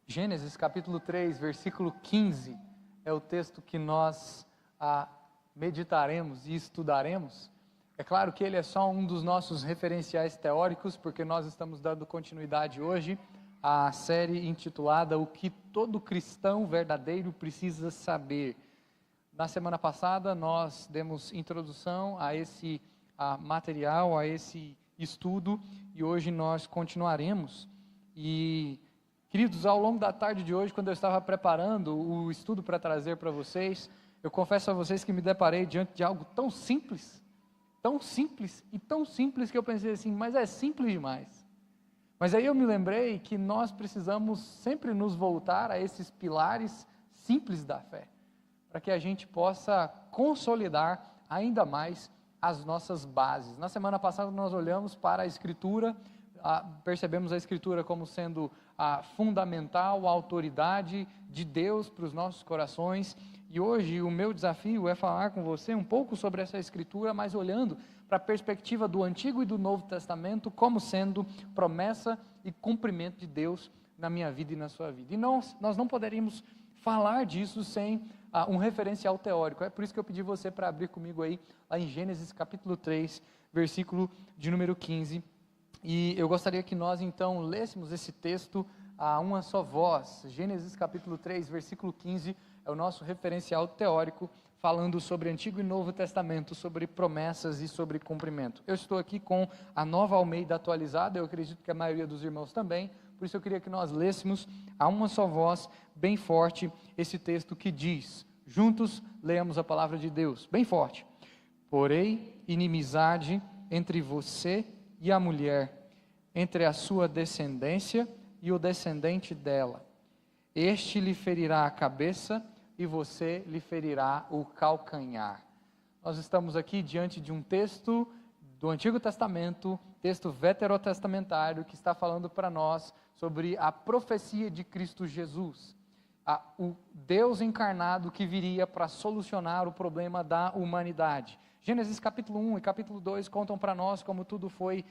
Gênesis capítulo 3, versículo 15, é o texto que nós meditaremos e estudaremos. É claro que ele é só um dos nossos referenciais teóricos, porque nós estamos dando continuidade hoje à série intitulada O que todo cristão verdadeiro precisa saber. Na semana passada nós demos introdução a esse material, a esse estudo, e hoje nós continuaremos. E queridos, ao longo da tarde de hoje, quando eu estava preparando o estudo para trazer para vocês, eu confesso a vocês que me deparei diante de algo tão simples e tão simples que eu pensei assim, mas é simples demais. Mas aí eu me lembrei que nós precisamos sempre nos voltar a esses pilares simples da fé, para que a gente possa consolidar ainda mais as nossas bases. Na semana passada nós olhamos para a Escritura, percebemos a Escritura como sendo a fundamental, a autoridade de Deus para os nossos corações, e hoje o meu desafio é falar com você um pouco sobre essa Escritura, mas olhando para a perspectiva do Antigo e do Novo Testamento como sendo promessa e cumprimento de Deus na minha vida e na sua vida. E nós não poderíamos falar disso sem um referencial teórico. É por isso que eu pedi você para abrir comigo aí, lá em Gênesis capítulo 3, versículo de número 15, e eu gostaria que nós então lêssemos esse texto a uma só voz. Gênesis capítulo 3, versículo 15, é o nosso referencial teórico, falando sobre Antigo e Novo Testamento, sobre promessas e sobre cumprimento. Eu estou aqui com a Nova Almeida atualizada, eu acredito que a maioria dos irmãos também, por isso eu queria que nós lêssemos a uma só voz, bem forte, esse texto que diz, juntos leamos a palavra de Deus, bem forte. Porém, inimizade entre você e a mulher, entre a sua descendência e o descendente dela. Este lhe ferirá a cabeça e você lhe ferirá o calcanhar. Nós estamos aqui diante de um texto do Antigo Testamento, texto veterotestamentário, que está falando para nós sobre a profecia de Cristo Jesus, o Deus encarnado que viria para solucionar o problema da humanidade. Gênesis capítulo 1 e capítulo 2 contam para nós como tudo foi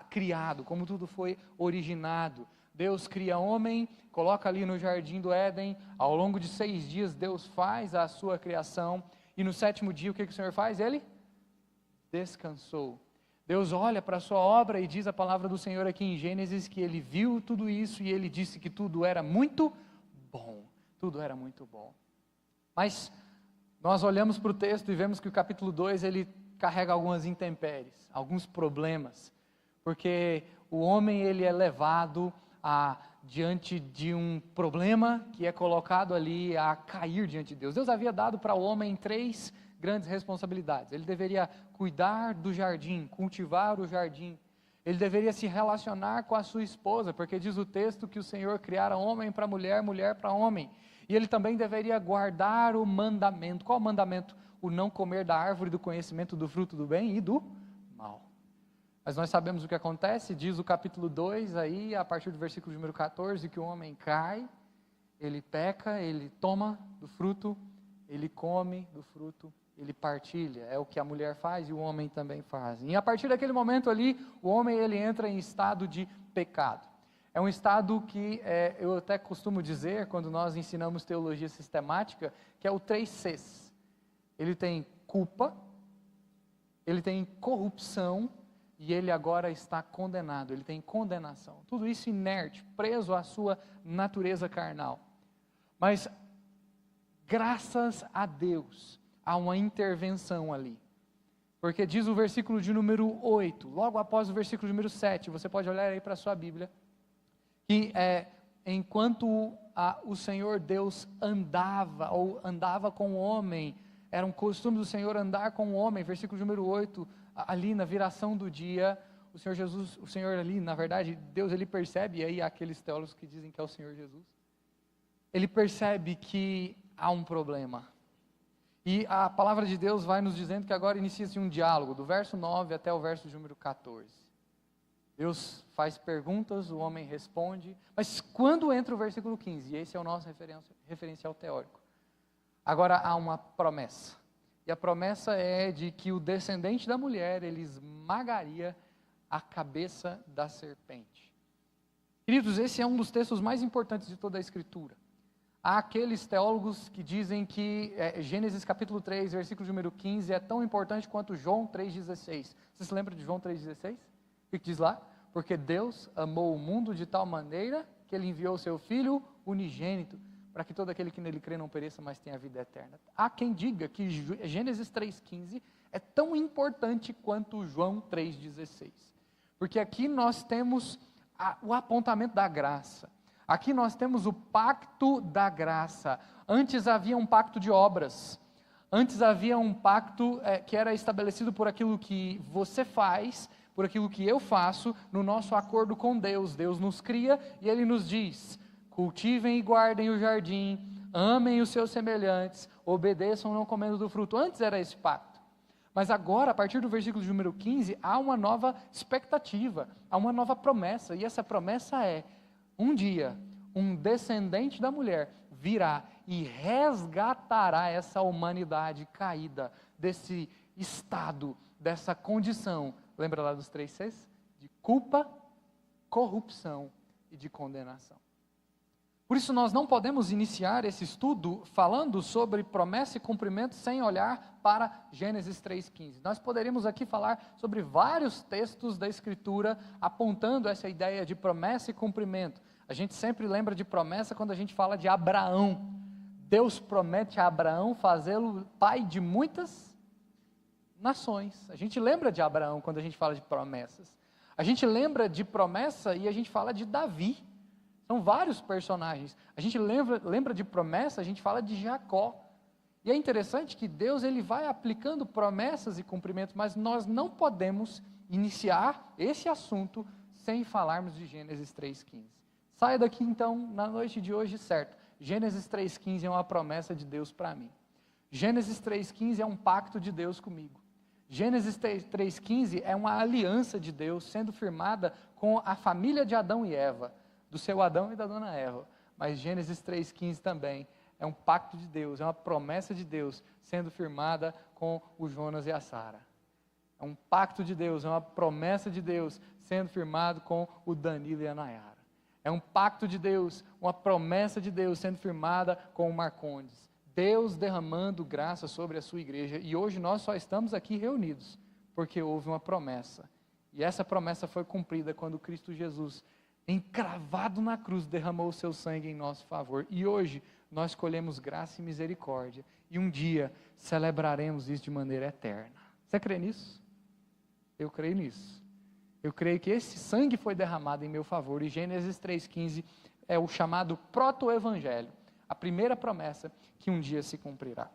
criado, como tudo foi originado. Deus cria homem, coloca ali no jardim do Éden, ao longo de 6 dias Deus faz a sua criação, e no 7º dia o que o Senhor faz? Ele descansou. Deus olha para a sua obra e diz a palavra do Senhor aqui em Gênesis que Ele viu tudo isso e Ele disse que tudo era muito bom. Tudo era muito bom. Mas nós olhamos para o texto e vemos que o capítulo 2 ele carrega algumas intempéries, alguns problemas, porque o homem ele é levado diante de um problema que é colocado ali a cair diante de Deus. Deus havia dado para o homem 3 grandes responsabilidades. Ele deveria cuidar do jardim, cultivar o jardim. Ele deveria se relacionar com a sua esposa, porque diz o texto que o Senhor criara homem para mulher, mulher para homem. E ele também deveria guardar o mandamento. Qual o mandamento? O não comer da árvore do conhecimento do fruto do bem e do mal. Mas nós sabemos o que acontece, diz o capítulo 2, aí, a partir do versículo número 14, que o homem cai, ele peca, ele toma do fruto, ele come do fruto, ele partilha. É o que a mulher faz e o homem também faz. E a partir daquele momento ali, o homem ele entra em estado de pecado. É um estado que eu até costumo dizer, quando nós ensinamos teologia sistemática, que é o 3 Cs. Ele tem culpa, ele tem corrupção e ele agora está condenado, ele tem condenação. Tudo isso inerte, preso à sua natureza carnal. Mas, graças a Deus, há uma intervenção ali. Porque diz o versículo de número 8, logo após o versículo número 7, você pode olhar aí para a sua Bíblia, que enquanto o Senhor Deus andava com o homem, era um costume do Senhor andar com o homem, versículo número 8, ali na viração do dia, o Senhor Jesus, o Senhor ali, na verdade, Deus ele percebe, e aí há aqueles teólogos que dizem que é o Senhor Jesus, ele percebe que há um problema, e a palavra de Deus vai nos dizendo que agora inicia-se um diálogo, do verso 9 até o verso número 14, Deus faz perguntas, o homem responde, mas quando entra o versículo 15, e esse é o nosso referencial teórico, agora há uma promessa, e a promessa é de que o descendente da mulher, ele esmagaria a cabeça da serpente. Queridos, esse é um dos textos mais importantes de toda a Escritura. Há aqueles teólogos que dizem que Gênesis capítulo 3, versículo número 15, é tão importante quanto João 3,16. Você se lembra de João 3,16? O que diz lá? Porque Deus amou o mundo de tal maneira que Ele enviou o Seu Filho unigênito, para que todo aquele que nele crê não pereça, mas tenha vida eterna. Há quem diga que Gênesis 3,15 é tão importante quanto João 3,16. Porque aqui nós temos o apontamento da graça. Aqui nós temos o pacto da graça. Antes havia um pacto de obras. Antes havia um pacto que era estabelecido por aquilo que você faz, por aquilo que eu faço, no nosso acordo com Deus. Deus nos cria e Ele nos diz: cultivem e guardem o jardim, amem os seus semelhantes, obedeçam não comendo do fruto. Antes era esse pacto. Mas agora, a partir do versículo número 15, há uma nova expectativa, há uma nova promessa. E essa promessa é: um dia, um descendente da mulher virá e resgatará essa humanidade caída, desse estado, dessa condição. Lembra lá dos 3 Cs? De culpa, corrupção e de condenação. Por isso nós não podemos iniciar esse estudo falando sobre promessa e cumprimento sem olhar para Gênesis 3,15. Nós poderíamos aqui falar sobre vários textos da Escritura apontando essa ideia de promessa e cumprimento. A gente sempre lembra de promessa quando a gente fala de Abraão. Deus promete a Abraão fazê-lo pai de muitas nações. A gente lembra de Abraão quando a gente fala de promessas. A gente lembra de promessa e a gente fala de Davi. São vários personagens. A gente lembra de promessa, a gente fala de Jacó. E é interessante que Deus ele vai aplicando promessas e cumprimentos, mas nós não podemos iniciar esse assunto sem falarmos de Gênesis 3,15. Saia daqui então, na noite de hoje, certo. Gênesis 3,15 é uma promessa de Deus para mim. Gênesis 3,15 é um pacto de Deus comigo. Gênesis 3,15 é uma aliança de Deus sendo firmada com a família de Adão e Eva, do seu Adão e da dona Eva. Mas Gênesis 3,15 também é um pacto de Deus, é uma promessa de Deus sendo firmada com o Jonas e a Sara. É um pacto de Deus, é uma promessa de Deus sendo firmado com o Danilo e a Nayara. É um pacto de Deus, uma promessa de Deus sendo firmada com o Marcondes. Deus derramando graça sobre a sua igreja. E hoje nós só estamos aqui reunidos porque houve uma promessa. E essa promessa foi cumprida quando Cristo Jesus, encravado na cruz, derramou o seu sangue em nosso favor. E hoje nós colhemos graça e misericórdia. E um dia celebraremos isso de maneira eterna. Você crê nisso? Eu creio nisso. Eu creio que esse sangue foi derramado em meu favor. E Gênesis 3,15 é o chamado proto-evangelho. A primeira promessa que um dia se cumprirá.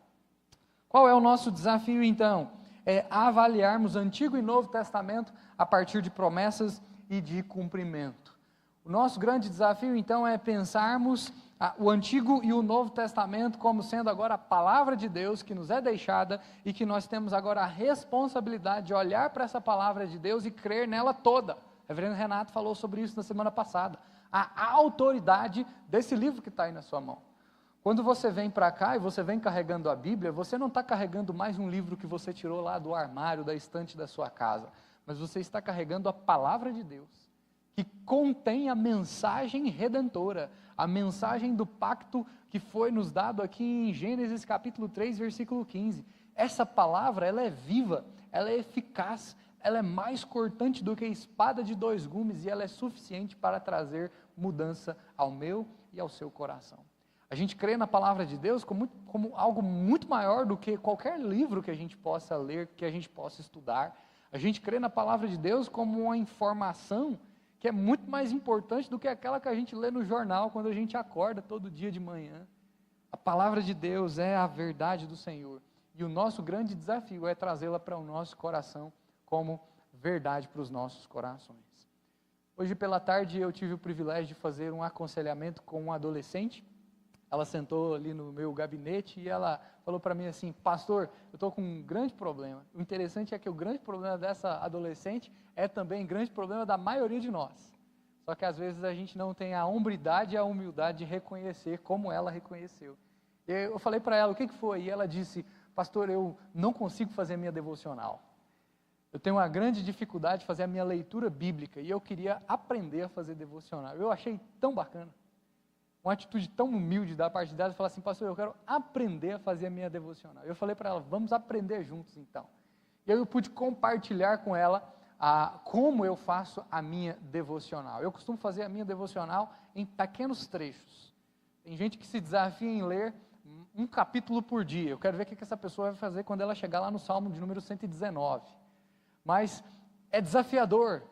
Qual é o nosso desafio então? É avaliarmos Antigo e Novo Testamento a partir de promessas e de cumprimento. O nosso grande desafio, então, é pensarmos o Antigo e o Novo Testamento como sendo agora a palavra de Deus que nos é deixada e que nós temos agora a responsabilidade de olhar para essa palavra de Deus e crer nela toda. O reverendo Renato falou sobre isso na semana passada. A autoridade desse livro que está aí na sua mão. Quando você vem para cá e você vem carregando a Bíblia, você não está carregando mais um livro que você tirou lá do armário, da estante da sua casa, mas você está carregando a palavra de Deus, que contém a mensagem redentora, a mensagem do pacto que foi nos dado aqui em Gênesis capítulo 3, versículo 15. Essa palavra, ela é viva, ela é eficaz, ela é mais cortante do que a espada de 2 gumes e ela é suficiente para trazer mudança ao meu e ao seu coração. A gente crê na palavra de Deus como algo muito maior do que qualquer livro que a gente possa ler, que a gente possa estudar. A gente crê na palavra de Deus como uma informação que é muito mais importante do que aquela que a gente lê no jornal quando a gente acorda todo dia de manhã. A palavra de Deus é a verdade do Senhor. E o nosso grande desafio é trazê-la para o nosso coração como verdade para os nossos corações. Hoje pela tarde eu tive o privilégio de fazer um aconselhamento com um adolescente. Ela sentou ali no meu gabinete e ela falou para mim assim: pastor, eu estou com um grande problema. O interessante é que o grande problema dessa adolescente é também grande problema da maioria de nós. Só que às vezes a gente não tem a hombridade e a humildade de reconhecer como ela reconheceu. Eu falei para ela: o que foi? E ela disse: pastor, eu não consigo fazer minha devocional. Eu tenho uma grande dificuldade de fazer a minha leitura bíblica e eu queria aprender a fazer devocional. Eu achei tão bacana, uma atitude tão humilde da parte dela, falar assim, pastor, eu quero aprender a fazer a minha devocional. Eu falei para ela, vamos aprender juntos então. E aí eu pude compartilhar com ela como eu faço a minha devocional. Eu costumo fazer a minha devocional em pequenos trechos. Tem gente que se desafia em ler um capítulo por dia. Eu quero ver o que essa pessoa vai fazer quando ela chegar lá no Salmo de número 119. Mas é desafiador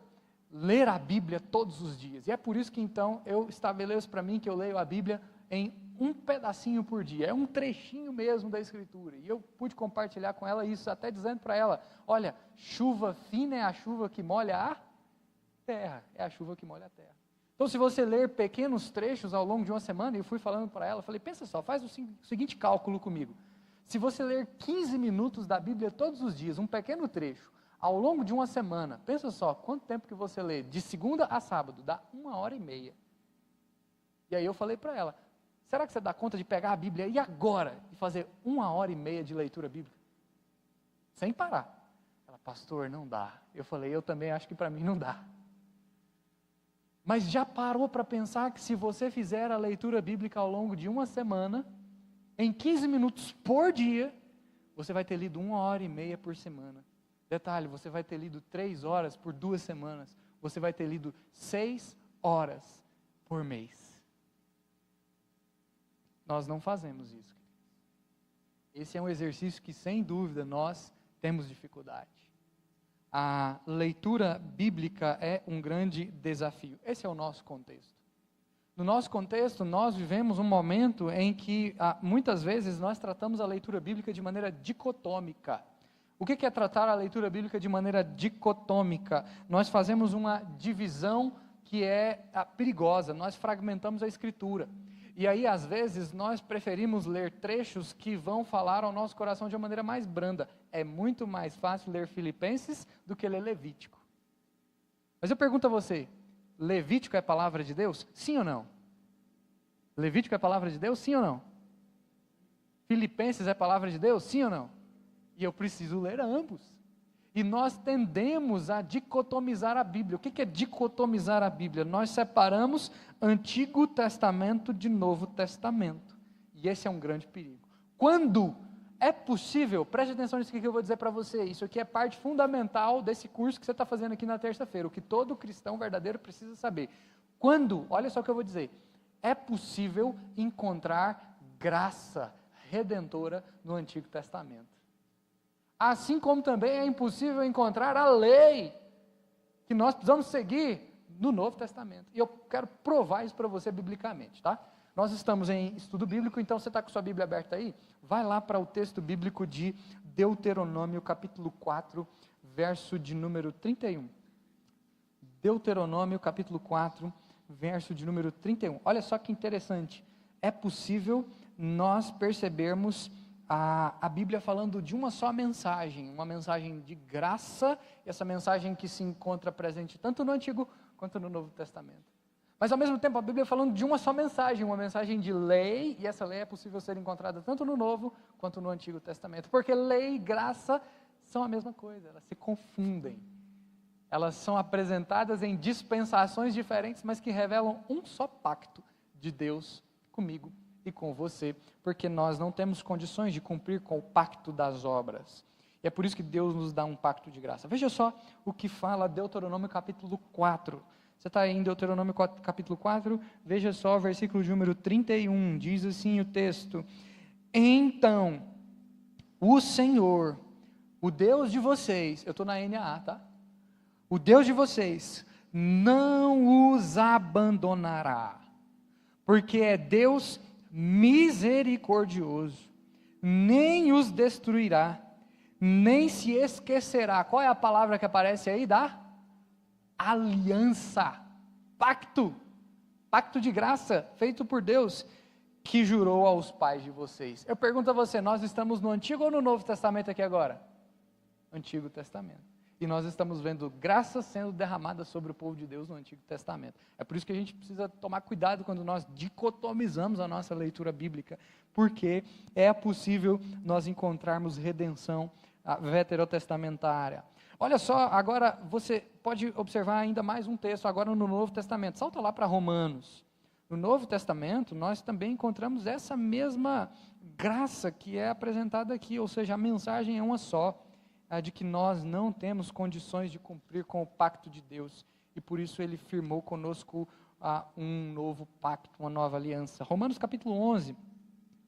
ler a Bíblia todos os dias. E é por isso que então eu estabeleço para mim que eu leio a Bíblia em um pedacinho por dia. É um trechinho mesmo da Escritura. E eu pude compartilhar com ela isso, até dizendo para ela, olha, chuva fina é a chuva que molha a terra. É a chuva que molha a terra. Então, se você ler pequenos trechos ao longo de uma semana, e eu fui falando para ela, falei, pensa só, faz o seguinte cálculo comigo. Se você ler 15 minutos da Bíblia todos os dias, um pequeno trecho, ao longo de uma semana, pensa só, quanto tempo que você lê, de segunda a sábado, dá 1h30. E aí eu falei para ela, será que você dá conta de pegar a Bíblia e agora, e fazer 1h30 de leitura bíblica? Sem parar. Ela, pastor, não dá. Eu falei, eu também acho que para mim não dá. Mas já parou para pensar que se você fizer a leitura bíblica ao longo de uma semana, em 15 minutos por dia, você vai ter lido 1h30 por semana. Detalhe, você vai ter lido 3 horas por 2 semanas. Você vai ter lido 6 horas por mês. Nós não fazemos isso. Esse é um exercício que, sem dúvida, nós temos dificuldade. A leitura bíblica é um grande desafio. Esse é o nosso contexto. No nosso contexto, nós vivemos um momento em que, muitas vezes, nós tratamos a leitura bíblica de maneira dicotômica. O que é tratar a leitura bíblica de maneira dicotômica? Nós fazemos uma divisão que é perigosa, nós fragmentamos a Escritura. E aí, às vezes, nós preferimos ler trechos que vão falar ao nosso coração de uma maneira mais branda. É muito mais fácil ler Filipenses do que ler Levítico. Mas eu pergunto a você, Levítico é palavra de Deus? Sim ou não? Levítico é palavra de Deus? Sim ou não? Filipenses é palavra de Deus? Sim ou não? E eu preciso ler ambos. E nós tendemos a dicotomizar a Bíblia. O que é dicotomizar a Bíblia? Nós separamos Antigo Testamento de Novo Testamento. E esse é um grande perigo. Quando é possível, preste atenção nisso que eu vou dizer para você. Isso aqui é parte fundamental desse curso que você está fazendo aqui na terça-feira. O que todo cristão verdadeiro precisa saber. Quando, olha só o que eu vou dizer. É possível encontrar graça redentora no Antigo Testamento. Assim como também é impossível encontrar a lei que nós precisamos seguir no Novo Testamento. E eu quero provar isso para você biblicamente, tá? Nós estamos em estudo bíblico, então você está com sua Bíblia aberta aí? Vai lá para o texto bíblico de Deuteronômio, capítulo 4, verso de número 31. Deuteronômio, capítulo 4, verso de número 31. Olha só que interessante. É possível nós percebermos a Bíblia falando de uma só mensagem, uma mensagem de graça, essa mensagem que se encontra presente tanto no Antigo quanto no Novo Testamento. Mas ao mesmo tempo a Bíblia falando de uma só mensagem, uma mensagem de lei, e essa lei é possível ser encontrada tanto no Novo quanto no Antigo Testamento, porque lei e graça são a mesma coisa, elas se confundem. Elas são apresentadas em dispensações diferentes, mas que revelam um só pacto de Deus comigo e com você, porque nós não temos condições de cumprir com o pacto das obras. E é por isso que Deus nos dá um pacto de graça. Veja só o que fala Deuteronômio capítulo 4. Você está aí em Deuteronômio capítulo 4, veja só o versículo de número 31, diz assim o texto: Então, o Senhor, o Deus de vocês, eu estou na NAA, tá? O Deus de vocês não os abandonará, porque é Deus misericordioso, nem os destruirá, nem se esquecerá. Qual é a palavra que aparece aí? Da aliança, pacto de graça, feito por Deus, que jurou aos pais de vocês. Eu pergunto a você, nós estamos no Antigo ou no Novo Testamento aqui agora? Antigo Testamento. E nós estamos vendo graça sendo derramada sobre o povo de Deus no Antigo Testamento. É por isso que a gente precisa tomar cuidado quando nós dicotomizamos a nossa leitura bíblica, porque é possível nós encontrarmos redenção veterotestamentária. Olha só, agora você pode observar ainda mais um texto, agora no Novo Testamento. Salta lá para Romanos. No Novo Testamento, nós também encontramos essa mesma graça que é apresentada aqui, ou seja, a mensagem é uma só, a de que nós não temos condições de cumprir com o pacto de Deus, e por isso ele firmou conosco um novo pacto, uma nova aliança. Romanos capítulo 11,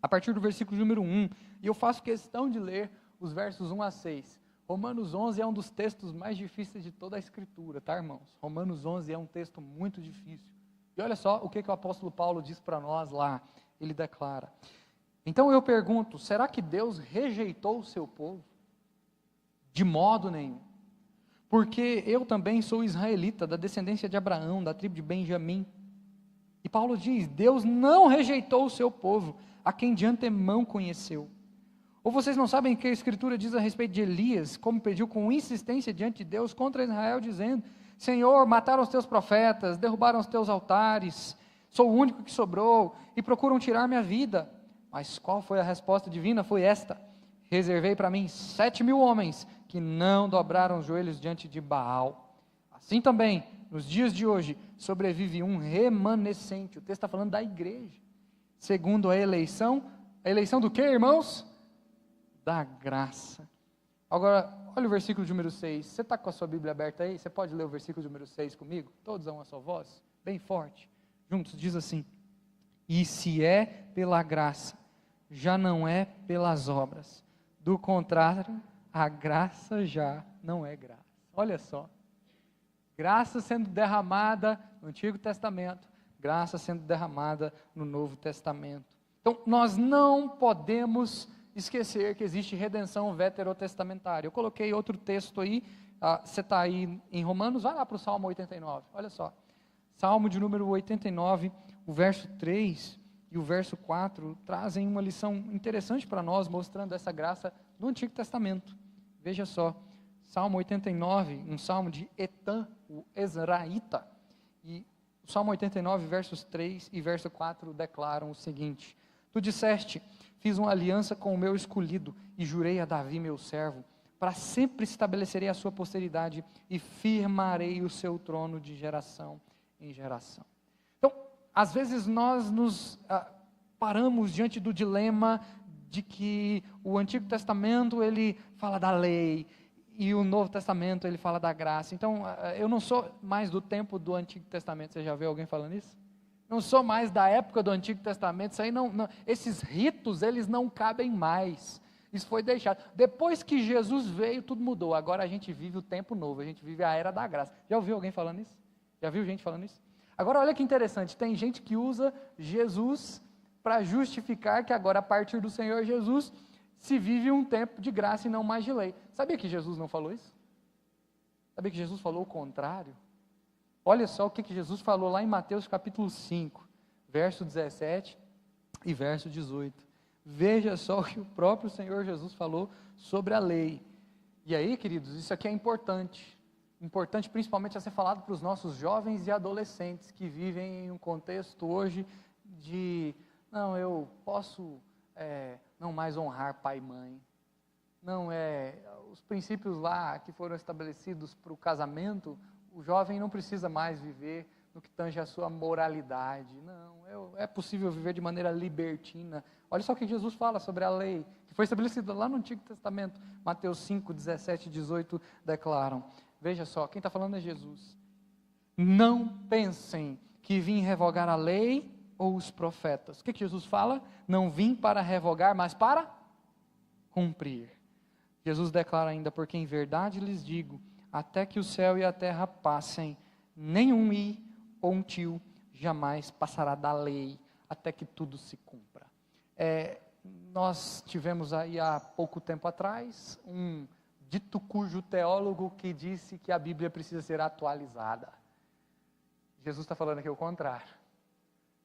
a partir do versículo número 1, e eu faço questão de ler os versos 1 a 6. Romanos 11 é um dos textos mais difíceis de toda a Escritura, tá, irmãos? Romanos 11 é um texto muito difícil. E olha só o que o apóstolo Paulo diz para nós lá. Ele declara: então eu pergunto, será que Deus rejeitou o seu povo? De modo nenhum. Porque eu também sou israelita, da descendência de Abraão, da tribo de Benjamim. E Paulo diz: Deus não rejeitou o seu povo, a quem de antemão conheceu. Ou vocês não sabem que a Escritura diz a respeito de Elias, como pediu com insistência diante de Deus contra Israel, dizendo: Senhor, mataram os teus profetas, derrubaram os teus altares, sou o único que sobrou, e procuram tirar minha vida. Mas qual foi a resposta divina? Foi esta: reservei para mim 7.000 homens, que não dobraram os joelhos diante de Baal. Assim também, nos dias de hoje, sobrevive um remanescente. O texto está falando da igreja, segundo a eleição do que, irmãos? Da graça. Agora, olha o versículo de número 6, você está com a sua Bíblia aberta aí? Você pode ler o versículo de número 6 comigo? Todos a uma só voz, bem forte, juntos, diz assim: e se é pela graça, já não é pelas obras, do contrário, a graça já não é graça. Olha só, graça sendo derramada no Antigo Testamento, graça sendo derramada no Novo Testamento. Então, nós não podemos esquecer que existe redenção veterotestamentária. Eu coloquei outro texto aí, você está aí em Romanos, vai lá para o Salmo 89, olha só, Salmo de número 89, o verso 3 e o verso 4, trazem uma lição interessante para nós, mostrando essa graça no Antigo Testamento. Veja só, Salmo 89, um salmo de Etã, o Ezraíta, e o Salmo 89, versos 3 e verso 4 declaram o seguinte: tu disseste, fiz uma aliança com o meu escolhido, e jurei a Davi meu servo, para sempre estabelecerei a sua posteridade, e firmarei o seu trono de geração em geração. Então, às vezes nós nos paramos diante do dilema de que o Antigo Testamento ele fala da lei, e o Novo Testamento ele fala da graça. Então, eu não sou mais do tempo do Antigo Testamento. Você já viu alguém falando isso? Não sou mais da época do Antigo Testamento. Isso aí esses ritos, eles não cabem mais. Isso foi deixado. Depois que Jesus veio, tudo mudou. Agora a gente vive o tempo novo, a gente vive a era da graça. Já ouviu alguém falando isso? Já viu gente falando isso? Agora olha que interessante, tem gente que usa Jesus para justificar que agora a partir do Senhor Jesus se vive um tempo de graça e não mais de lei. Sabia que Jesus não falou isso? Sabia que Jesus falou o contrário? Olha só o que Jesus falou lá em Mateus capítulo 5, verso 17 e verso 18. Veja só o que o próprio Senhor Jesus falou sobre a lei. E aí, queridos, isso aqui é importante. Importante principalmente a ser falado para os nossos jovens e adolescentes que vivem em um contexto hoje de, não, eu posso não mais honrar pai e mãe. Não, os princípios lá que foram estabelecidos para o casamento, o jovem não precisa mais viver no que tange a sua moralidade. Não, é possível viver de maneira libertina. Olha só o que Jesus fala sobre a lei, que foi estabelecida lá no Antigo Testamento. Mateus 5, 17 e 18 declaram. Veja só, quem está falando é Jesus. Não pensem que vim revogar a lei ou os profetas. O que Jesus fala? Não vim para revogar, mas para cumprir. Jesus declara ainda, porque em verdade lhes digo, até que o céu e a terra passem, nenhum i ou um tio jamais passará da lei, até que tudo se cumpra. Nós tivemos aí há pouco tempo atrás, um dito cujo teólogo que disse que a Bíblia precisa ser atualizada. Jesus está falando aqui o contrário.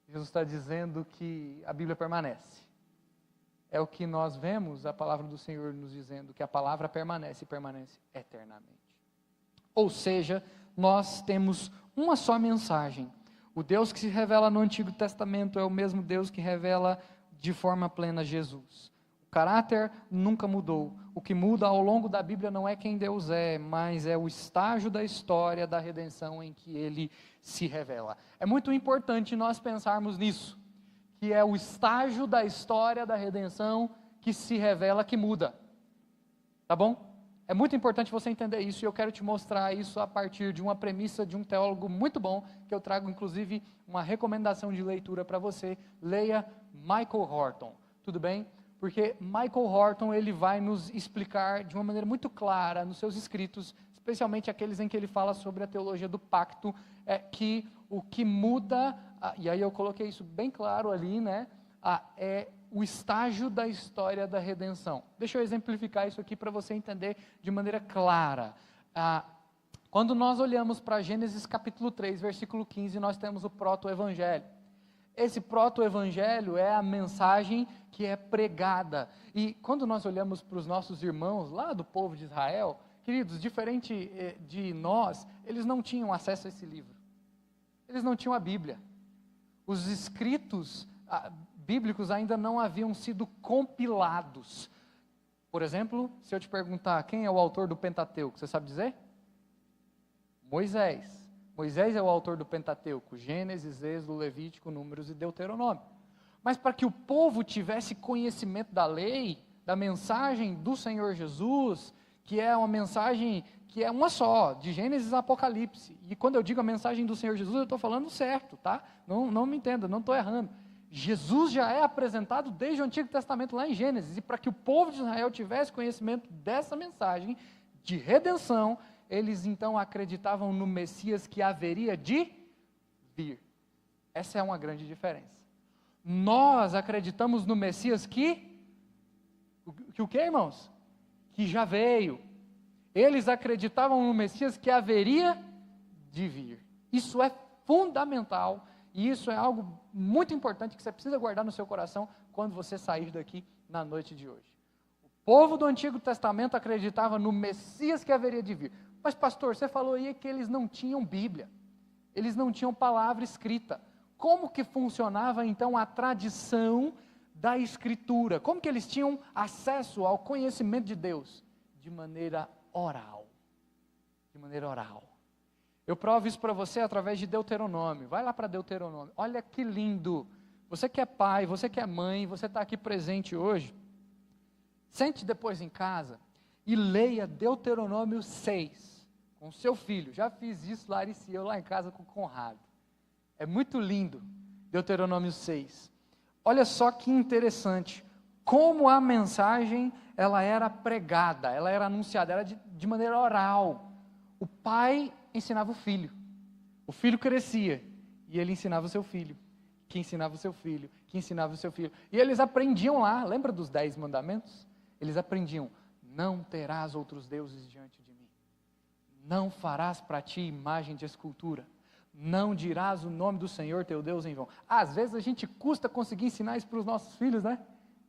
Jesus está dizendo que a Bíblia permanece. É o que nós vemos a palavra do Senhor nos dizendo, que a palavra permanece e permanece eternamente. Ou seja, nós temos uma só mensagem. O Deus que se revela no Antigo Testamento é o mesmo Deus que revela de forma plena Jesus. O caráter nunca mudou. O que muda ao longo da Bíblia não é quem Deus é, mas é o estágio da história da redenção em que Ele se revela. É muito importante nós pensarmos nisso, que é o estágio da história da redenção que se revela, que muda. Tá bom? É muito importante você entender isso, e eu quero te mostrar isso a partir de uma premissa de um teólogo muito bom, que eu trago inclusive uma recomendação de leitura para você. Leia Michael Horton, tudo bem? Porque Michael Horton, ele vai nos explicar de uma maneira muito clara nos seus escritos, especialmente aqueles em que ele fala sobre a teologia do pacto, que o que muda, e aí eu coloquei isso bem claro ali, né, é o estágio da história da redenção. Deixa eu exemplificar isso aqui para você entender de maneira clara. Quando nós olhamos para Gênesis capítulo 3, versículo 15, nós temos o proto-evangelho. Esse proto-evangelho é a mensagem que é pregada. E quando nós olhamos para os nossos irmãos lá do povo de Israel, queridos, diferente de nós, eles não tinham acesso a esse livro. Eles não tinham a Bíblia. Os escritos bíblicos ainda não haviam sido compilados. Por exemplo, se eu te perguntar quem é o autor do Pentateuco, você sabe dizer? Moisés. Moisés é o autor do Pentateuco, Gênesis, Êxodo, Levítico, Números e Deuteronômio. Mas para que o povo tivesse conhecimento da lei, da mensagem do Senhor Jesus, que é uma mensagem que é uma só, de Gênesis a Apocalipse. E quando eu digo a mensagem do Senhor Jesus, eu estou falando certo, tá? Não me entenda, não estou errando. Jesus já é apresentado desde o Antigo Testamento lá em Gênesis, e para que o povo de Israel tivesse conhecimento dessa mensagem de redenção, eles então acreditavam no Messias que haveria de vir. Essa é uma grande diferença. Nós acreditamos no Messias que o que, irmãos? Que já veio. Eles acreditavam no Messias que haveria de vir. Isso é fundamental. E isso é algo muito importante que você precisa guardar no seu coração quando você sair daqui na noite de hoje. O povo do Antigo Testamento acreditava no Messias que haveria de vir. Mas pastor, você falou aí que eles não tinham Bíblia. Eles não tinham palavra escrita. Como que funcionava então a tradição da Escritura? Como que eles tinham acesso ao conhecimento de Deus? De maneira oral. De maneira oral. Eu provo isso para você através de Deuteronômio. Vai lá para Deuteronômio. Olha que lindo. Você que é pai, você que é mãe, você está aqui presente hoje. Sente depois em casa e leia Deuteronômio 6 com seu filho. Já fiz isso, Larissa e eu, lá em casa com o Conrado. É muito lindo. Deuteronômio 6. Olha só que interessante. Como a mensagem ela era pregada, ela era anunciada, era de maneira oral. O pai ensinava o filho crescia, e ele ensinava o seu filho, que ensinava o seu filho, que ensinava o seu filho, e eles aprendiam lá, lembra dos 10 mandamentos? Eles aprendiam, não terás outros deuses diante de mim, não farás para ti imagem de escultura, não dirás o nome do Senhor teu Deus em vão. Às vezes a gente custa conseguir ensinar isso para os nossos filhos, né?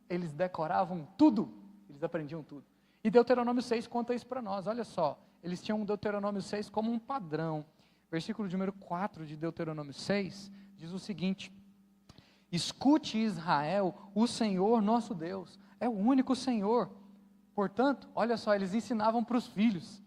Eles decoravam tudo, eles aprendiam tudo, e Deuteronômio 6 conta isso para nós. Olha só, eles tinham Deuteronômio 6 como um padrão. Versículo número 4 de Deuteronômio 6 diz o seguinte: escute, Israel, o Senhor nosso Deus é o único Senhor. Portanto, olha só, eles ensinavam para os filhos: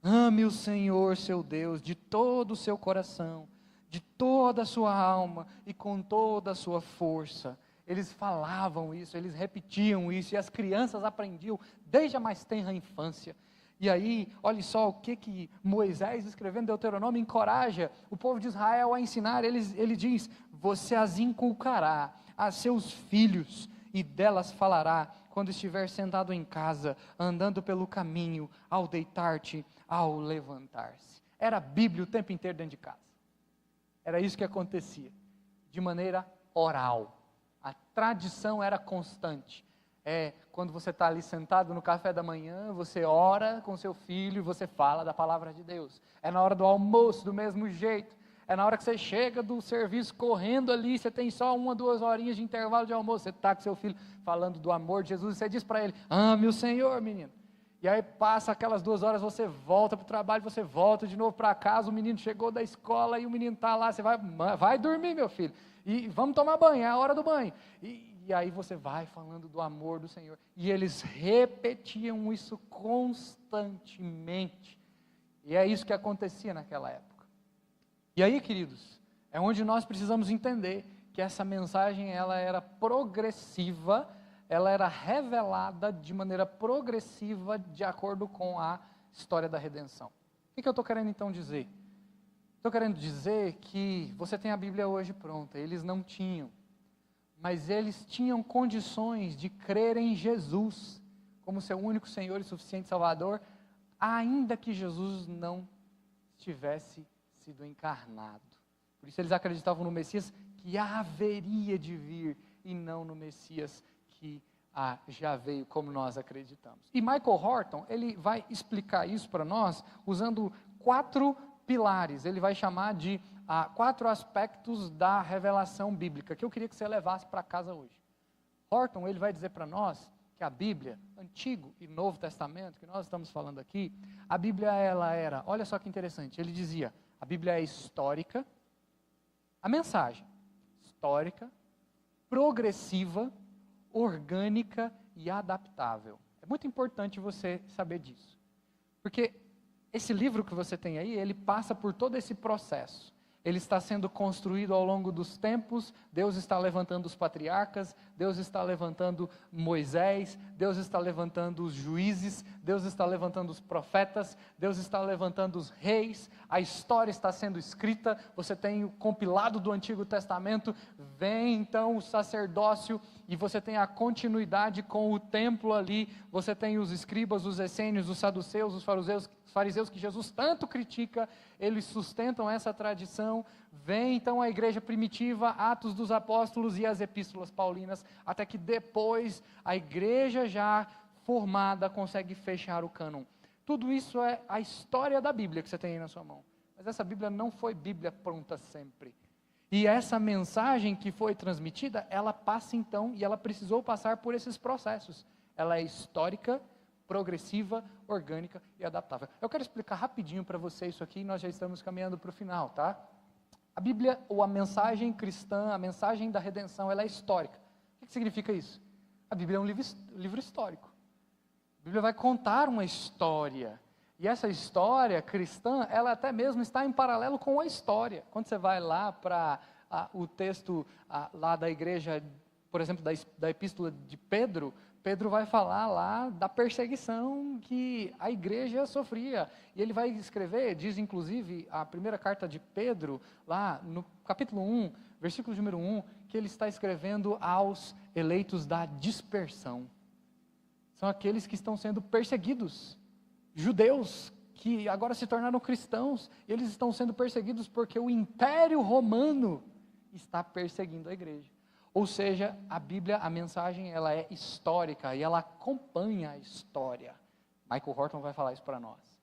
ame o Senhor seu Deus de todo o seu coração, de toda a sua alma e com toda a sua força. Eles falavam isso, eles repetiam isso, e as crianças aprendiam desde a mais tenra infância. E aí, olha só o que Moisés, escrevendo Deuteronômio, encoraja o povo de Israel a ensinar. Ele diz: você as inculcará a seus filhos, e delas falará quando estiver sentado em casa, andando pelo caminho, ao deitar-te, ao levantar-se. Era a Bíblia o tempo inteiro dentro de casa. Era isso que acontecia, de maneira oral. A tradição era constante. Quando você está ali sentado no café da manhã, você ora com seu filho e você fala da palavra de Deus. É na hora do almoço, do mesmo jeito. É na hora que você chega do serviço correndo ali, você tem só 1 ou 2 horinhas de intervalo de almoço, você está com seu filho falando do amor de Jesus, e você diz para ele: ame o Senhor, menino. E aí passa aquelas 2 horas, você volta para o trabalho, você volta de novo para casa, o menino chegou da escola e o menino está lá, você vai dormir, meu filho, e vamos tomar banho, é a hora do banho. E E aí você vai falando do amor do Senhor. E eles repetiam isso constantemente. E é isso que acontecia naquela época. E aí, queridos, é onde nós precisamos entender que essa mensagem ela era progressiva, ela era revelada de maneira progressiva de acordo com a história da redenção. O que eu estou querendo então dizer? Estou querendo dizer que você tem a Bíblia hoje pronta, eles não tinham. Mas eles tinham condições de crer em Jesus como seu único Senhor e suficiente Salvador, ainda que Jesus não tivesse sido encarnado. Por isso eles acreditavam no Messias que haveria de vir e não no Messias que já veio como nós acreditamos. E Michael Horton, ele vai explicar isso para nós usando 4 pilares. Ele vai chamar de 4 aspectos da revelação bíblica, que eu queria que você levasse para casa hoje. Horton, ele vai dizer para nós que a Bíblia, Antigo e Novo Testamento, que nós estamos falando aqui, a Bíblia ela era, olha só que interessante, ele dizia, a Bíblia é histórica, a mensagem, histórica, progressiva, orgânica e adaptável. É muito importante você saber disso, porque esse livro que você tem aí, ele passa por todo esse processo. Ele está sendo construído ao longo dos tempos, Deus está levantando os patriarcas, Deus está levantando Moisés, Deus está levantando os juízes, Deus está levantando os profetas, Deus está levantando os reis, a história está sendo escrita, você tem o compilado do Antigo Testamento, vem então o sacerdócio e você tem a continuidade com o templo ali, você tem os escribas, os essênios, os saduceus, os fariseus que Jesus tanto critica, eles sustentam essa tradição, vem então a igreja primitiva, Atos dos Apóstolos e as epístolas paulinas, até que depois a igreja já formada consegue fechar o cânon. Tudo isso é a história da Bíblia que você tem aí na sua mão, mas essa Bíblia não foi Bíblia pronta sempre, e essa mensagem que foi transmitida, ela passa então, e ela precisou passar por esses processos, ela é histórica, progressiva, orgânica e adaptável. Eu quero explicar rapidinho para você isso aqui, nós já estamos caminhando para o final, tá? A Bíblia, ou a mensagem cristã, a mensagem da redenção, ela é histórica. O que significa isso? A Bíblia é um livro histórico. A Bíblia vai contar uma história, e essa história cristã, ela até mesmo está em paralelo com a história. Quando você vai lá para o texto lá da igreja, por exemplo, da epístola de Pedro, Pedro vai falar lá da perseguição que a igreja sofria, e ele vai escrever, diz inclusive a primeira carta de Pedro, lá no capítulo 1, versículo número 1, que ele está escrevendo aos eleitos da dispersão, são aqueles que estão sendo perseguidos, judeus, que agora se tornaram cristãos, e eles estão sendo perseguidos porque o Império Romano está perseguindo a igreja. Ou seja, a Bíblia, a mensagem, ela é histórica e ela acompanha a história. Michael Horton vai falar isso para nós.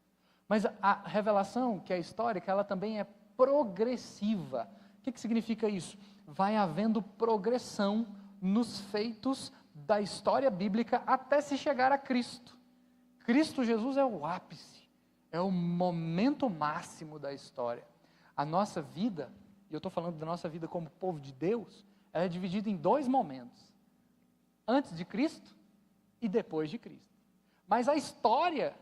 Mas a revelação, que é histórica, ela também é progressiva. O que significa isso? Vai havendo progressão nos feitos da história bíblica até se chegar a Cristo. Cristo Jesus é o ápice, é o momento máximo da história. A nossa vida, e eu estou falando da nossa vida como povo de Deus, ela é dividida em 2 momentos, antes de Cristo e depois de Cristo. Mas a história,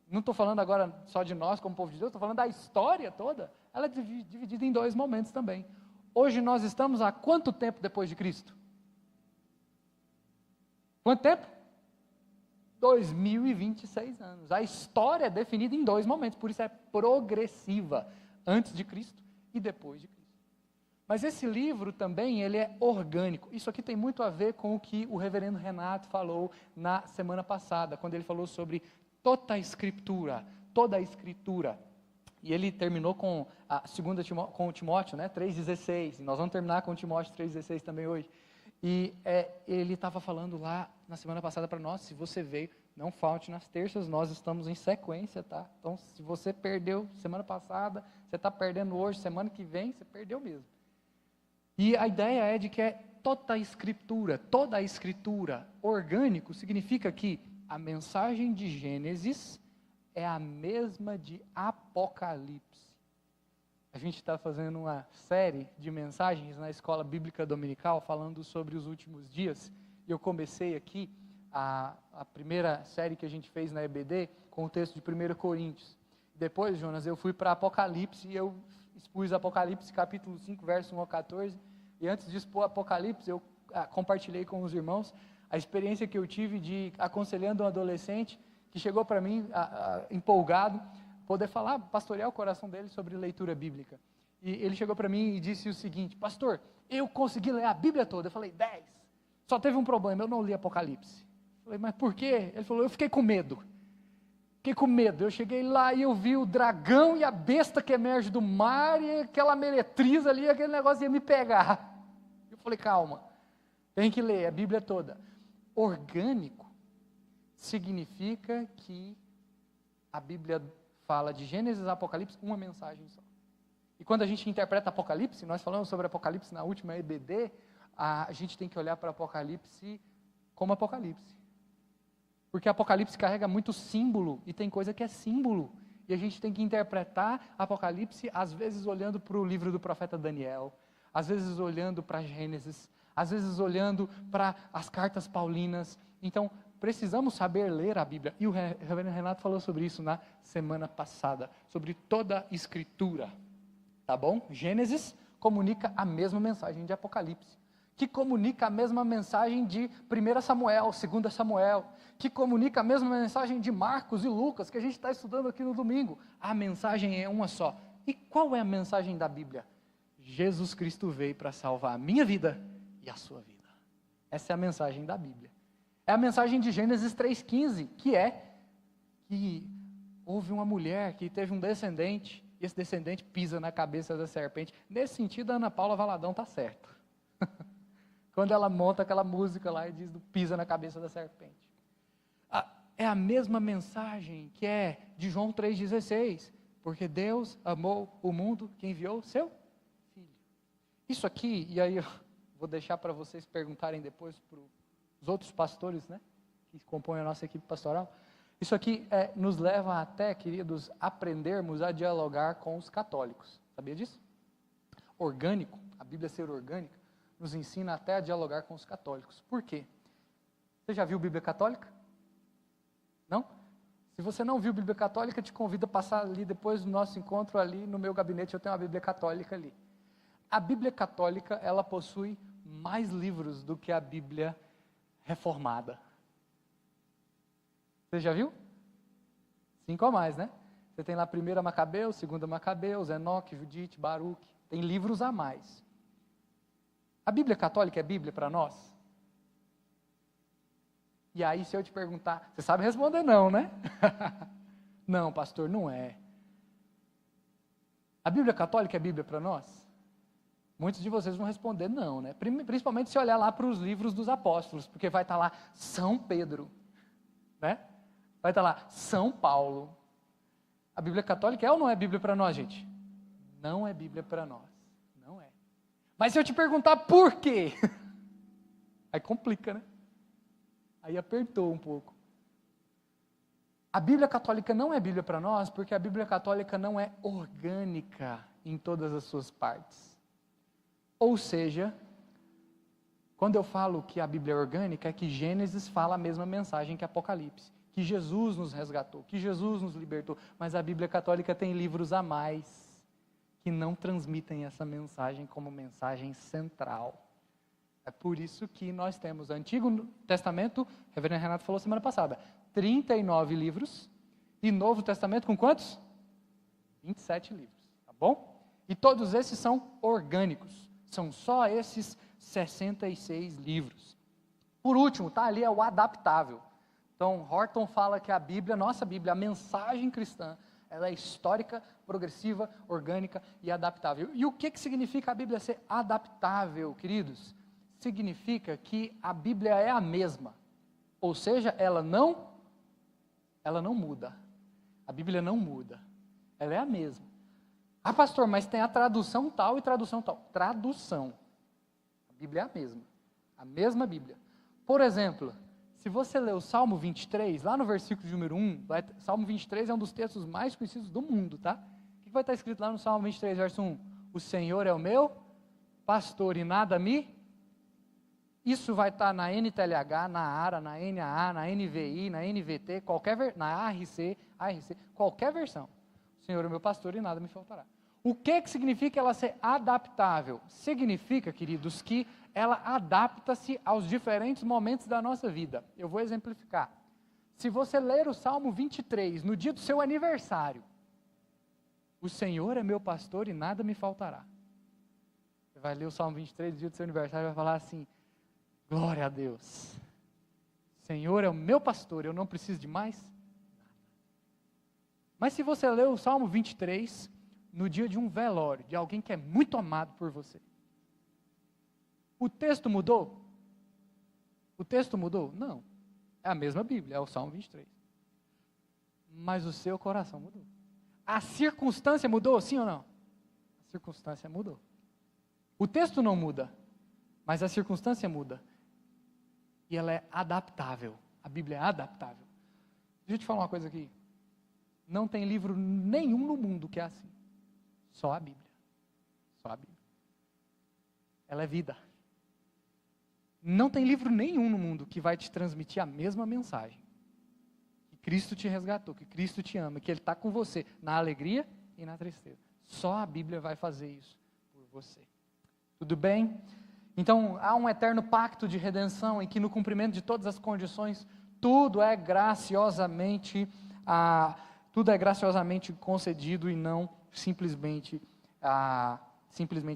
não estou falando agora só de nós como povo de Deus, estou falando da história toda, ela é dividida em 2 momentos também. Hoje nós estamos há quanto tempo depois de Cristo? Quanto tempo? 2026 anos. A história é definida em 2 momentos, por isso é progressiva, antes de Cristo e depois de Cristo. Mas esse livro também, ele é orgânico. Isso aqui tem muito a ver com o que o reverendo Renato falou na semana passada, quando ele falou sobre toda a escritura, E ele terminou com a segunda com o Timóteo, né, 3,16. E nós vamos terminar com o Timóteo 3,16 também hoje. E ele estava falando lá na semana passada para nós, se você veio, não falte nas terças, nós estamos em sequência, tá? Então, se você perdeu semana passada, você está perdendo hoje, semana que vem, você perdeu mesmo. E a ideia é de que é toda a escritura, orgânico, significa que a mensagem de Gênesis é a mesma de Apocalipse. A gente está fazendo uma série de mensagens na Escola Bíblica Dominical falando sobre os últimos dias. E eu comecei aqui a primeira série que a gente fez na EBD com o texto de 1 Coríntios. Depois, Jonas, eu fui para Apocalipse e eu expus Apocalipse capítulo 5, verso 1 ao 14. E antes de expor Apocalipse, eu compartilhei com os irmãos a experiência que eu tive de aconselhando um adolescente que chegou para mim empolgado, poder falar, pastorear o coração dele sobre leitura bíblica. E ele chegou para mim e disse o seguinte: pastor, eu consegui ler a Bíblia toda. Eu falei, 10. Só teve um problema, eu não li Apocalipse. Eu falei, mas por quê? Ele falou, eu fiquei com medo. Eu cheguei lá e eu vi o dragão e a besta que emerge do mar e aquela meretriz ali, aquele negócio ia me pegar. Eu falei, calma, tem que ler a Bíblia toda. Orgânico significa que a Bíblia fala de Gênesis a Apocalipse, uma mensagem só. E quando a gente interpreta Apocalipse, nós falamos sobre Apocalipse na última EBD, a gente tem que olhar para Apocalipse como Apocalipse. Porque Apocalipse carrega muito símbolo, e tem coisa que é símbolo. E a gente tem que interpretar Apocalipse, às vezes olhando para o livro do profeta Daniel, às vezes olhando para Gênesis, às vezes olhando para as cartas paulinas. Então, precisamos saber ler a Bíblia. E o reverendo Renato falou sobre isso na semana passada, sobre toda a Escritura. Tá bom? Gênesis comunica a mesma mensagem de Apocalipse, que comunica a mesma mensagem de 1 Samuel, 2 Samuel, que comunica a mesma mensagem de Marcos e Lucas, que a gente está estudando aqui no domingo. A mensagem é uma só. E qual é a mensagem da Bíblia? Jesus Cristo veio para salvar a minha vida e a sua vida. Essa é a mensagem da Bíblia. É a mensagem de Gênesis 3,15, que é que houve uma mulher que teve um descendente, e esse descendente pisa na cabeça da serpente. Nesse sentido, a Ana Paula Valadão está certo. Quando ela monta aquela música lá e diz do pisa na cabeça da serpente. É a mesma mensagem que é de João 3,16, porque Deus amou o mundo que enviou seu Filho. Isso aqui, e aí eu vou deixar para vocês perguntarem depois para os outros pastores, né, que compõem a nossa equipe pastoral. Isso aqui nos leva até, queridos, aprendermos a dialogar com os católicos. Sabia disso? Orgânico, a Bíblia ser orgânica, nos ensina até a dialogar com os católicos. Por quê? Você já viu Bíblia católica? Não? Se você não viu Bíblia católica, te convido a passar ali depois do nosso encontro ali no meu gabinete, eu tenho uma Bíblia católica ali. A Bíblia católica, ela possui mais livros do que a Bíblia reformada. Você já viu? 5 ou mais, né? Você tem lá 1 Macabeus, 2 Macabeus, Enoque, Judite, Baruque. Tem livros a mais. A Bíblia católica é Bíblia para nós? E aí, se eu te perguntar, você sabe responder não, né? Não, pastor, não é. A Bíblia católica é Bíblia para nós? Muitos de vocês vão responder não, né? Principalmente se olhar lá para os livros dos apóstolos, porque vai estar lá São Pedro, né? Vai estar lá São Paulo. A Bíblia católica é ou não é Bíblia para nós, gente? Não é Bíblia para nós. Não é. Mas se eu te perguntar por quê? Aí complica, né? Aí apertou um pouco. A Bíblia católica não é Bíblia para nós porque a Bíblia católica não é orgânica em todas as suas partes. Ou seja, quando eu falo que a Bíblia é orgânica, é que Gênesis fala a mesma mensagem que Apocalipse. Que Jesus nos resgatou, que Jesus nos libertou. Mas a Bíblia católica tem livros a mais que não transmitem essa mensagem como mensagem central. É por isso que nós temos o Antigo Testamento, o reverendo Renato falou semana passada, 39 livros, e Novo Testamento com quantos? 27 livros, tá bom? E todos esses são orgânicos, são só esses 66 livros. Por último, tá ali é o adaptável. Então, Horton fala que a Bíblia, nossa Bíblia, a mensagem cristã, ela é histórica, progressiva, orgânica e adaptável. E o que significa a Bíblia ser adaptável, queridos? Significa que a Bíblia é a mesma, ou seja, ela não muda. A Bíblia não muda, ela é a mesma. Ah, pastor, mas tem a tradução tal e tradução tal. Tradução. A Bíblia é a mesma Bíblia. Por exemplo, se você ler o Salmo 23, lá no versículo de número 1, Salmo 23 é um dos textos mais conhecidos do mundo, tá? O que vai estar escrito lá no Salmo 23, verso 1? O Senhor é o meu pastor e nada me... Isso vai estar na NTLH, na ARA, na NAA, na NVI, na NVT, na ARC, qualquer versão. O Senhor é o meu pastor e nada me faltará. O que significa ela ser adaptável? Significa, queridos, que ela adapta-se aos diferentes momentos da nossa vida. Eu vou exemplificar. Se você ler o Salmo 23 no dia do seu aniversário, o Senhor é meu pastor e nada me faltará. Você vai ler o Salmo 23 no dia do seu aniversário e vai falar assim: glória a Deus, Senhor é o meu pastor, eu não preciso de mais nada. Mas se você ler o Salmo 23 no dia de um velório, de alguém que é muito amado por você, o texto mudou? O texto mudou? Não. É a mesma Bíblia, é o Salmo 23. Mas o seu coração mudou. A circunstância mudou, sim ou não? A circunstância mudou. O texto não muda, mas a circunstância muda. E ela é adaptável. A Bíblia é adaptável. Deixa eu te falar uma coisa aqui. Não tem livro nenhum no mundo que é assim. Só a Bíblia. Só a Bíblia. Ela é vida. Não tem livro nenhum no mundo que vai te transmitir a mesma mensagem. Que Cristo te resgatou, que Cristo te ama, que Ele está com você na alegria e na tristeza. Só a Bíblia vai fazer isso por você. Tudo bem? Então, há um eterno pacto de redenção em que no cumprimento de todas as condições, tudo é graciosamente concedido e não simplesmente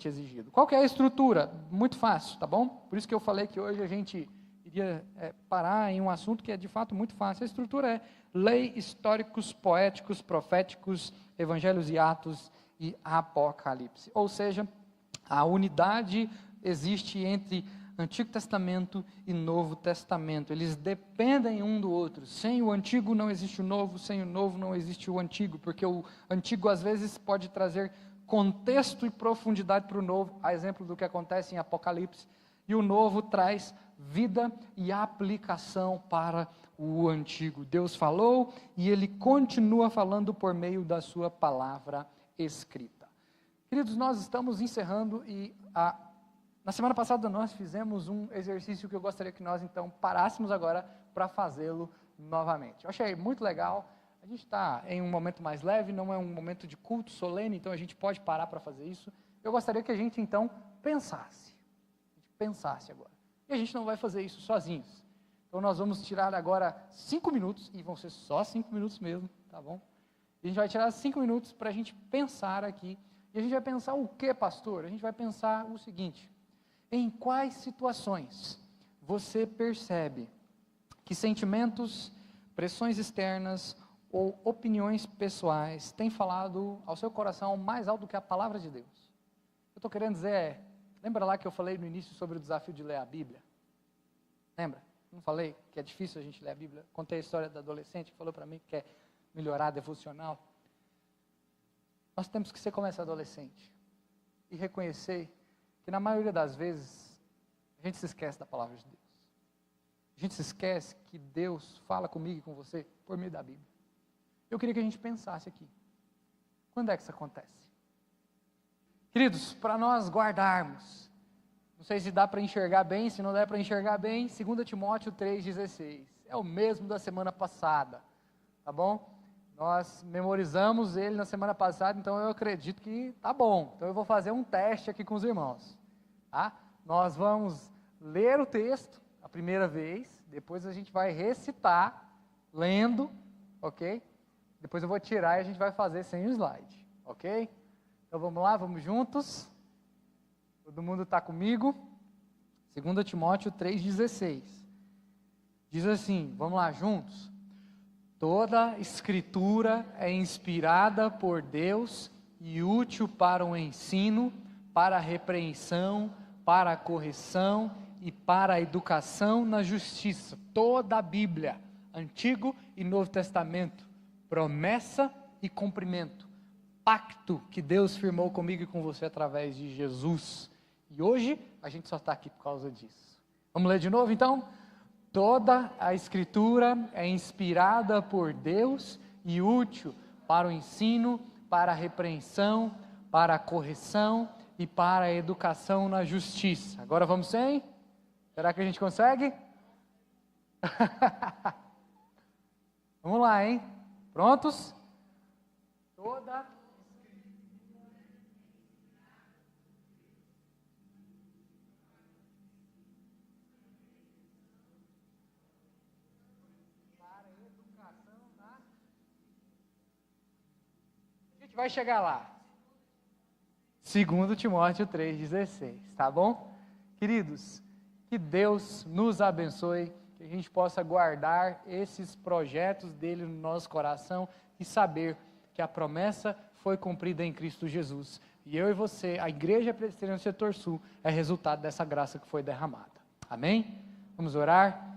exigido. Qual que é a estrutura? Muito fácil, tá bom? Por isso que eu falei que hoje a gente iria parar em um assunto que é de fato muito fácil. A estrutura é lei, históricos, poéticos, proféticos, evangelhos e atos e apocalipse. Ou seja, a unidade existe entre Antigo Testamento e Novo Testamento. Eles dependem um do outro. Sem o Antigo não existe o Novo, sem o Novo não existe o Antigo, porque o Antigo às vezes pode trazer contexto e profundidade para o Novo, a exemplo do que acontece em Apocalipse, e o Novo traz vida e aplicação para o Antigo. Deus falou e Ele continua falando por meio da sua palavra escrita. Queridos, nós estamos encerrando e na semana passada nós fizemos um exercício que eu gostaria que nós então parássemos agora para fazê-lo novamente. Eu achei muito legal. A gente está em um momento mais leve, não é um momento de culto solene, então a gente pode parar para fazer isso. Eu gostaria que a gente então pensasse agora. E a gente não vai fazer isso sozinhos. Então nós vamos tirar agora 5 minutos, e vão ser só 5 minutos mesmo, tá bom? E a gente vai tirar 5 minutos para a gente pensar aqui. E a gente vai pensar o que, pastor? A gente vai pensar o seguinte: em quais situações você percebe que sentimentos, pressões externas ou opiniões pessoais têm falado ao seu coração mais alto do que a palavra de Deus? Eu estou querendo dizer, lembra lá que eu falei no início sobre o desafio de ler a Bíblia? Lembra? Não falei que é difícil a gente ler a Bíblia? Contei a história da adolescente que falou para mim que quer melhorar a devocional. Nós temos que ser como essa adolescente e reconhecer que na maioria das vezes a gente se esquece da palavra de Deus. A gente se esquece que Deus fala comigo e com você por meio da Bíblia. Eu queria que a gente pensasse aqui. Quando é que isso acontece? Queridos, para nós guardarmos, não sei se dá para enxergar bem, se não der para enxergar bem, 2 Timóteo 3,16. É o mesmo da semana passada, tá bom? Nós memorizamos ele na semana passada, então eu acredito que tá bom. Então eu vou fazer um teste aqui com os irmãos. Tá? Nós vamos ler o texto a primeira vez, depois a gente vai recitar, lendo, ok? Depois eu vou tirar e a gente vai fazer sem o slide, ok? Então vamos lá, vamos juntos. Todo mundo está comigo? 2 Timóteo 3,16. Diz assim, vamos lá, juntos. Toda escritura é inspirada por Deus e útil para o ensino, para a repreensão, para a correção e para a educação na justiça. Toda a Bíblia, Antigo e Novo Testamento, promessa e cumprimento. Pacto que Deus firmou comigo e com você através de Jesus. E hoje a gente só está aqui por causa disso. Vamos ler de novo então? Toda a Escritura é inspirada por Deus e útil para o ensino, para a repreensão, para a correção e para a educação na justiça. Agora vamos sem? Será que a gente consegue? Vamos lá, hein? Prontos? Toda para a educação na... A gente vai chegar lá. 2 Timóteo 3,16, tá bom? Queridos, que Deus nos abençoe, que a gente possa guardar esses projetos dele no nosso coração e saber que a promessa foi cumprida em Cristo Jesus. E eu e você, a Igreja Presbiteriana do Setor Sul, é resultado dessa graça que foi derramada. Amém? Vamos orar?